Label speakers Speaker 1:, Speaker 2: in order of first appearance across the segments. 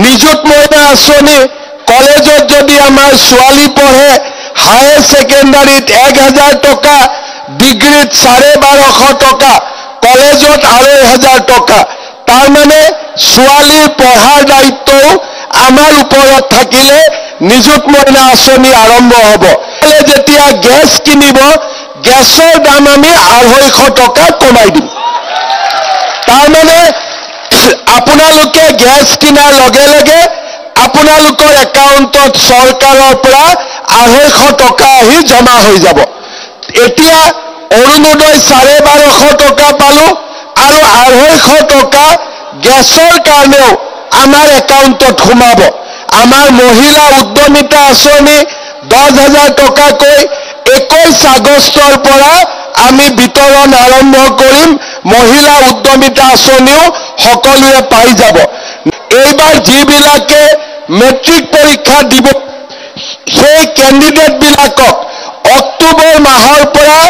Speaker 1: নিযুত মইনা আঁচনি কলেজত যদি আমাৰ ছোৱালী পঢ়ে হায়াৰ ছেকেণ্ডাৰীত 1000 টকা ডিগ্ৰীত 1250 টকা কলেজত 2500 টকা তাৰ মানে ছোৱালীৰ পঢ়াৰ দায়িত্বও আমাৰ ওপৰত থাকিলে নিযুত মইনা আঁচনি আৰম্ভ হ'ব যেতিয়া গেছ কিনিব গেছৰ দাম আমি 250 টকা কমাই দিম তাৰ মানে আপোনালোকে গেছ কিনাৰ লগে লগে আপোনালোকৰ একাউণ্টত চৰকাৰৰ পৰা 250 টকা আহি জমা হৈ যাব এতিয়া অৰুণোদয় 1250 টকা পালো আৰু 250 টকা গেছৰ কাৰণেও আমাৰ একাউণ্টত সোমাব আমাৰ মহিলা উদ্যমিতা আঁচনি 10,000 টকাকৈ 21 আগষ্টৰ পৰা আমি বিতৰণ আৰম্ভ কৰিম মহিলা উদ্যমিতা আঁচনিও সকলোৱে পাই যাব এইবাৰ যিবিলাকে মেট্ৰিক পৰীক্ষা দিব সেই ক্যান্ডিডেট বিলাকক অক্টোবৰ মাহৰ পৰা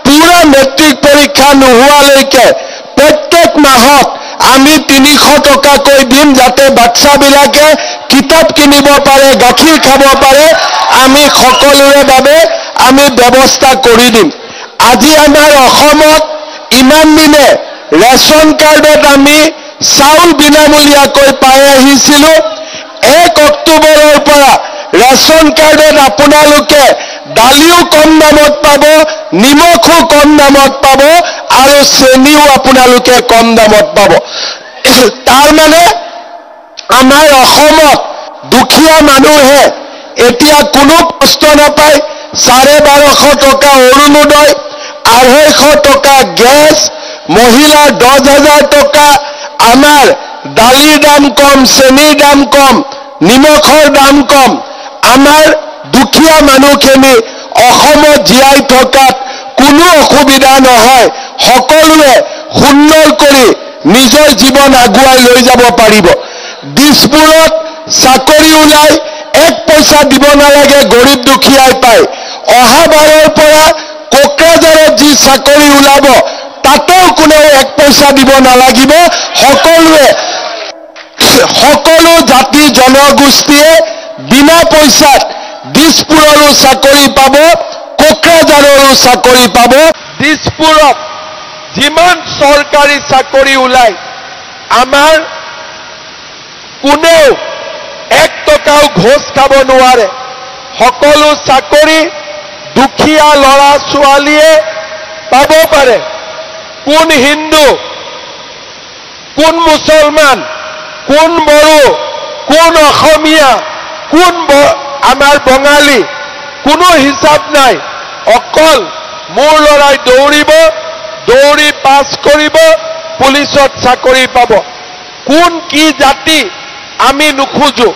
Speaker 1: পুৰা মেট্ৰিক পৰীক্ষা নোহোৱালৈকে প্ৰত্যেক মাহত আমি 300 টকাকৈ দিম যাতে বাচ্চাবিলাকে কিতাপ কিনিব পাৰে গাখীৰ খাব পাৰে আমি সকলোৰে বাবে আমি ব্যৱস্থা কৰি দিম আজি আমাৰ অসমত ইমান দিনে ৰেশন কাৰ্ডত আমি চাউল বিনামূলীয়াকৈ পাই আহিছিলো 1 অক্টোবৰৰ পৰা ৰেশন কাৰ্ডত আপোনালোকে দালিও কম দামত পাব নিমখো কম দামত পাব আৰু চেনিও আপোনালোকে কম দামত পাব তাৰ মানে আমাৰ অসমত দুখীয়া মানুহে এতিয়া কোনো কষ্ট নাপায় 1250 টকা অৰুণোদয় 250 টকা গেছ মহিলাৰ 10,000 টকা আমাৰ দালিৰ দাম কম চেনিৰ দাম কম নিমখৰ দাম কম আমাৰ দুখীয়া মানুহখিনি অসমত জীয়াই থকাত কোনো অসুবিধা নহয় সকলোৱে সুন্দৰ কৰি নিজৰ জীৱন আগুৱাই লৈ যাব পাৰিব দিছপুৰত চাকৰি ওলাই 1 পইচা দিব নালাগে গৰীব দুখীয়াই পায় অহা বাৰৰ পৰা কোকৰাঝাৰত যি চাকৰি ওলাব তাতেও কোনেও 1 পইচা দিব নালাগিব সকলো জাতি জনগোষ্ঠীয়ে বিনা পইচাত দিছপুৰৰো চাকৰি পাব কোকৰাঝাৰৰো চাকৰি পাব দিছপুৰত যিমান চৰকাৰী চাকৰি ওলাই আমাৰ কোনেও 1 টকাও ঘোষ খাব নোৱাৰে সকলো চাকৰি দুখীয়া ল'ৰা ছোৱালীয়ে পাব পাৰে কোন হিন্দু কোন মুছলমান কোন বড়ো কোন অসমীয়া কোন আমাৰ বঙালী কোনো হিচাপ নাই অকল মোৰ ল'ৰাই দৌৰি পাছ কৰিব পুলিচত চাকৰি পাব কোন কি জাতি আমি নুখোজো